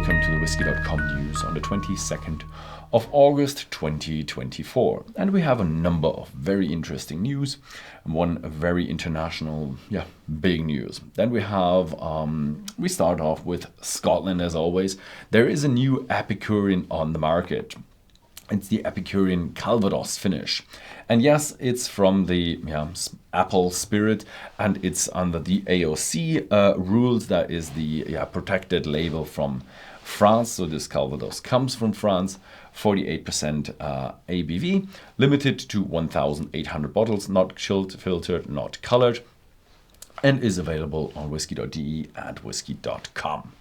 welcome to the Whisky.com news on the 22nd of August 2024. And we have a number of very interesting news and one very international, big news. Then we have, we start off with Scotland as always. There is a new Epicurean on the market. It's the Epicurean Calvados finish. And yes, it's from the apple spirit, and it's under the AOC rules. That is the protected label from France. So this Calvados comes from France, 48% ABV, limited to 1,800 bottles, not chilled, filtered, not colored, and is available on Whisky.de and Whisky.com.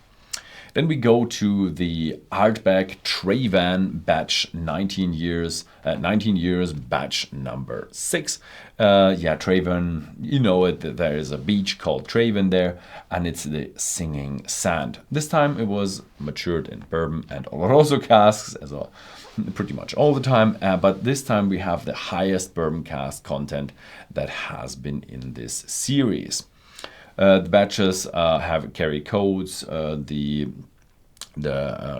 Then we go to the Ardbeg Traigh batch 19 years batch number 6. Traigh, you know it, there is a beach called Traigh there, and it's the Singing Sand. This time it was matured in bourbon and oloroso casks, as well, pretty much all the time, but this time we have the highest bourbon cask content that has been in this series. The batches carry codes, the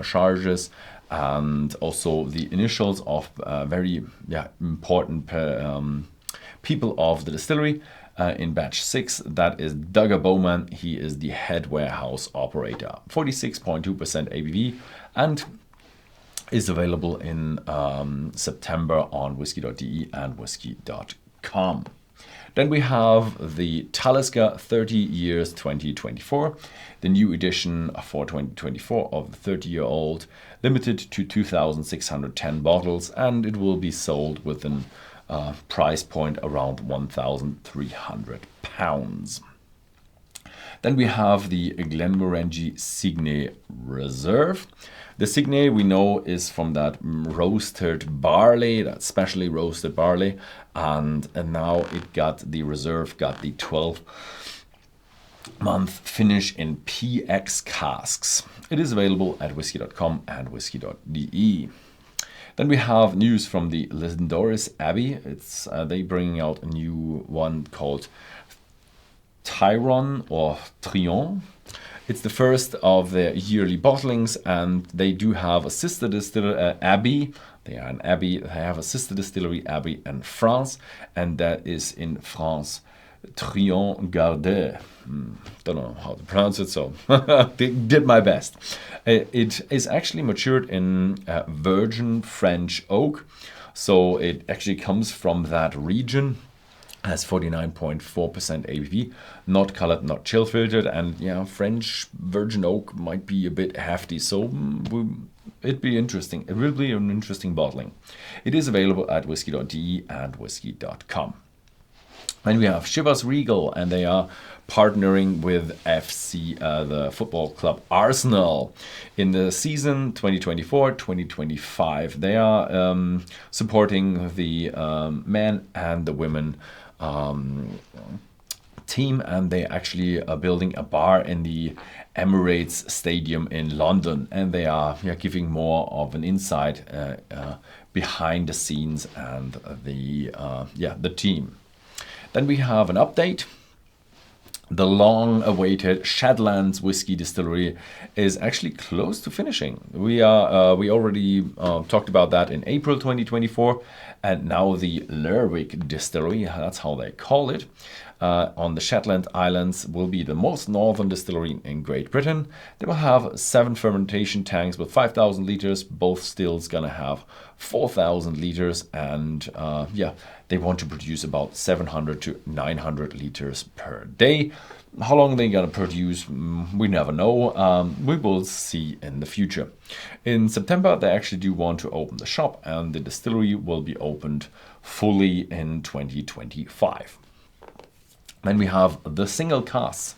charges, and also the initials of very important people of the distillery. In batch 6, that is Doug Bowman. He is the head warehouse operator. 46.2% ABV, and is available in September on Whisky.de and Whisky.com. Then we have the Talisker 30 years 2024, the new edition for 2024 of the 30-year-old, limited to 2,610 bottles, and it will be sold with a price point around £1,300. Then we have the Glenmorangie Signet Reserve. The Signet we know is from that roasted barley, that specially roasted barley, and now the Reserve got the 12-month finish in PX casks. It is available at Whisky.com and Whisky.de. Then we have news from the Lindores Abbey. It's they bringing out a new one called Thiron or Thiron. It's the first of their yearly bottlings, and they do have a sister distillery, Abbey. They are an Abbey. They have a sister distillery, Abbey, in France, and that is in France, Thiron Garde. Don't know how to pronounce it, so did my best. It is actually matured in virgin French oak, so it actually comes from that region. Has 49.4% ABV, not colored, not chill filtered, and French virgin oak might be a bit hefty, so it'd be interesting. It will be an interesting bottling. It is available at Whisky.de and Whisky.com. And we have Chivas Regal, and they are partnering with FC, the football club Arsenal, in the season 2024-2025. They are supporting the men and the women team, and they actually are building a bar in the Emirates Stadium in London, and they are giving more of an insight behind the scenes and the team. Then we have an update. The long-awaited Shetland whiskey distillery is actually close to finishing. We already talked about that in April 2024, and now the Lerwick distillery, that's how they call it, on the Shetland Islands, will be the most northern distillery in Great Britain. They will have 7 fermentation tanks with 5,000 liters. Both stills gonna have 4,000 liters, and they want to produce about 700 to 900 liters per day. How long they're gonna produce, we never know. We will see in the future. In September, they actually do want to open the shop, and the distillery will be opened fully in 2025. Then we have the single casks.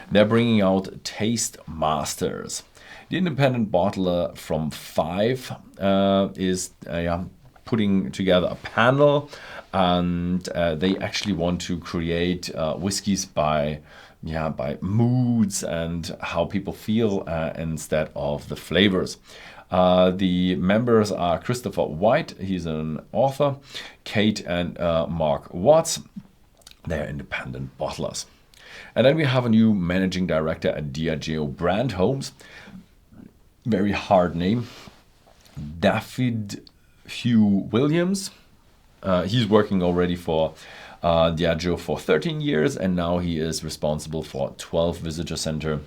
They're bringing out Taste Masters. The independent bottler from 5 is putting together a panel, and they actually want to create whiskies by moods and how people feel instead of the flavors. The members are Christopher White, he's an author, Kate and Mark Watts. They're independent bottlers. And then we have a new managing director at Diageo Brand Homes. very hard name, Dafydd Hugh Williams. He's working already for Diageo for 13 years, and now he is responsible for 12 visitor center,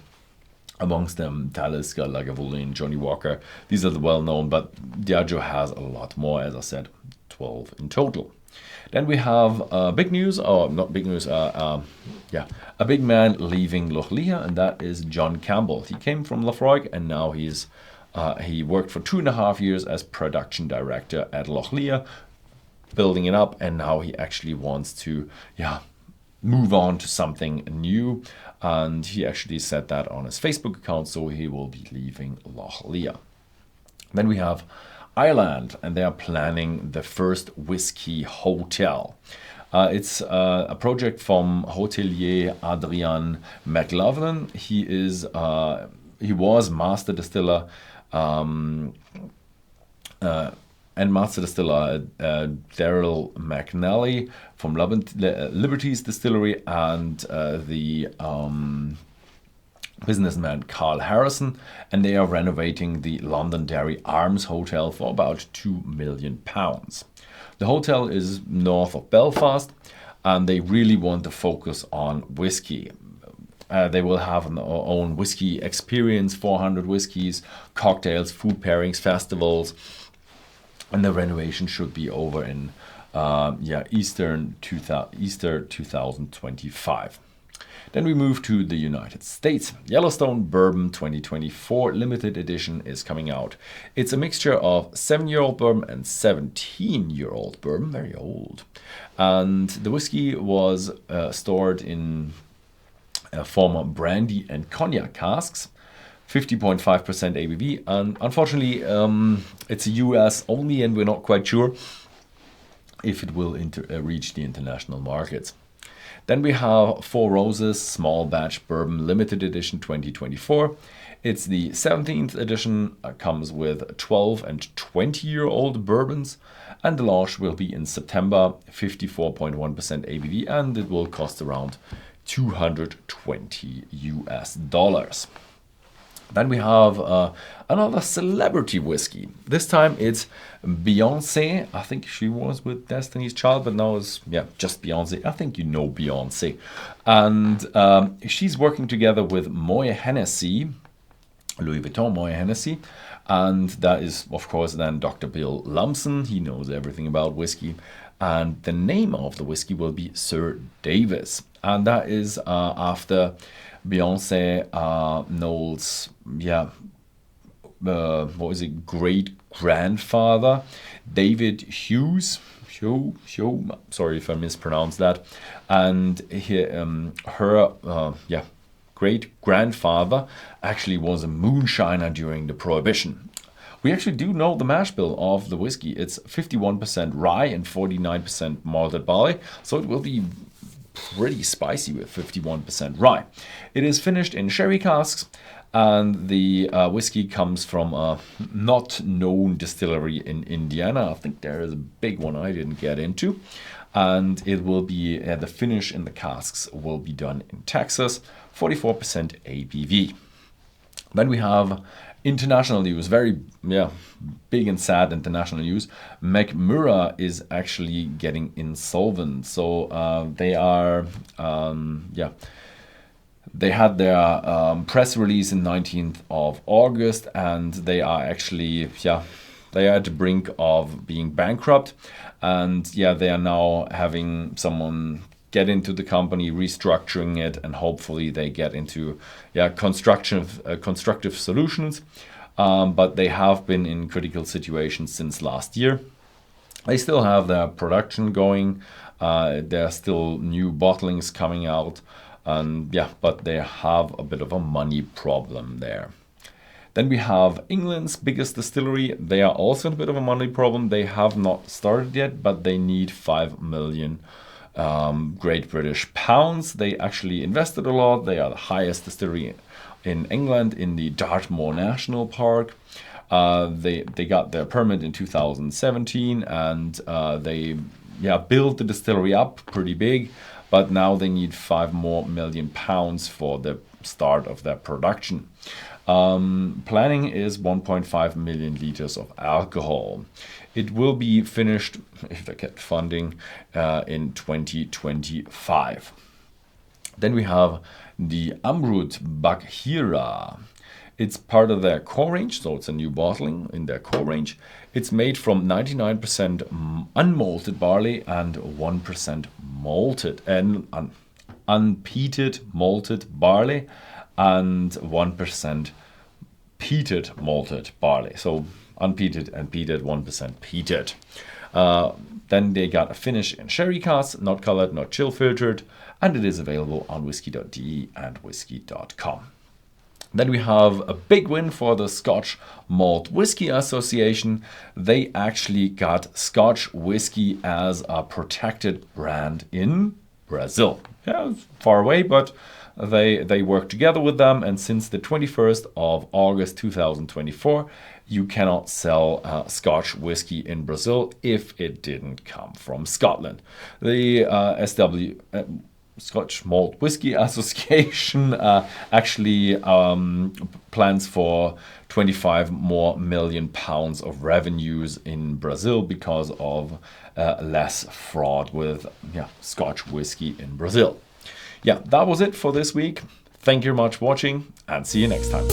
amongst them Talisker, Lagavulin, Johnny Walker. These are the well-known, but Diageo has a lot more, as I said, 12 in total. Then we have big news, or not big news, a big man leaving Lochlea, and that is John Campbell. He came from Lafroig, and now he worked for 2.5 years as production director at Lochlea, building it up, and now he actually wants to move on to something new, and he actually said that on his Facebook account, so he will be leaving Lochlea. Then we have Ireland, and they are planning the first whiskey hotel. It's a project from hotelier Adrian McLaughlin. He was master distiller and master distiller Daryl McNally from Liberty's Distillery, and the businessman Carl Harrison, and they are renovating the Londonderry Arms Hotel for about £2 million. The hotel is north of Belfast, and they really want to focus on whiskey. They will have an own whiskey experience, 400 whiskeys, cocktails, food pairings, festivals, and the renovation should be over in Easter 2025. Then we move to the United States. Yellowstone Bourbon 2024 limited edition is coming out. It's a mixture of 7-year-old bourbon and 17-year-old bourbon, very old. And the whiskey was stored in former brandy and cognac casks, 50.5% ABV, and unfortunately it's a US only, and we're not quite sure if it will reach the international markets. Then we have Four Roses Small Batch Bourbon Limited Edition 2024. It's the 17th edition, comes with 12 and 20-year-old bourbons, and the launch will be in September, 54.1% ABV, and it will cost around $220 US. Then we have another celebrity whiskey. This time it's Beyoncé. I think she was with Destiny's Child, but now it's just Beyoncé. I think you know Beyoncé. And she's working together with Moët Hennessy, Louis Vuitton Moët Hennessy. And that is, of course, then Dr. Bill Lumsden. He knows everything about whiskey. And the name of the whiskey will be Sir Davis. And that is after Beyoncé Noel's great grandfather, David Hughes. Sorry if I mispronounced that. And her great grandfather actually was a moonshiner during the Prohibition. We actually do know the mash bill of the whiskey. It's 51% rye and 49% malted barley, so it will be pretty spicy with 51% rye. It is finished in sherry casks, and the whiskey comes from a not known distillery in Indiana. I think there is a big one I didn't get into, and it will be the finish in the casks will be done in Texas, 44% ABV. Then we have international news, very big and sad international news. Mackmyra is actually getting insolvent. So they had their press release in 19th of August, and they are actually they are at the brink of being bankrupt, and they are now having someone get into the company, restructuring it, and hopefully they get into constructive solutions. But they have been in critical situations since last year. They still have their production going. There are still new bottlings coming out, and but they have a bit of a money problem there. Then we have England's biggest distillery. They are also in a bit of a money problem. They have not started yet, but they need 5 million Great British pounds. They actually invested a lot. They are the highest distillery in England in the Dartmoor National Park. They got their permit in 2017, and they built the distillery up pretty big, but now they need 5 more million pounds for the start of their production. Planning is 1.5 million liters of alcohol. It will be finished, if they get funding, in 2025. Then we have the Amrut Bagheera. It's part of their core range, so it's a new bottling in their core range. It's made from 99% unmalted barley and 1% malted and unpeated malted barley and 1% peated malted barley. So unpeated and peated, 1% peated. Then they got a finish in sherry cask, not colored, not chill filtered, and it is available on Whisky.de and Whisky.com. Then we have a big win for the Scotch Malt Whisky Association. They actually got Scotch whiskey as a protected brand in Brazil. Yeah, it's far away, but they work together with them. And since the 21st of August 2024, you cannot sell Scotch whiskey in Brazil if it didn't come from Scotland. The Scotch Malt Whisky Association actually plans for 25 more million pounds of revenues in Brazil because of less fraud with Scotch whiskey in Brazil. Yeah, that was it for this week. Thank you very much for watching and see you next time.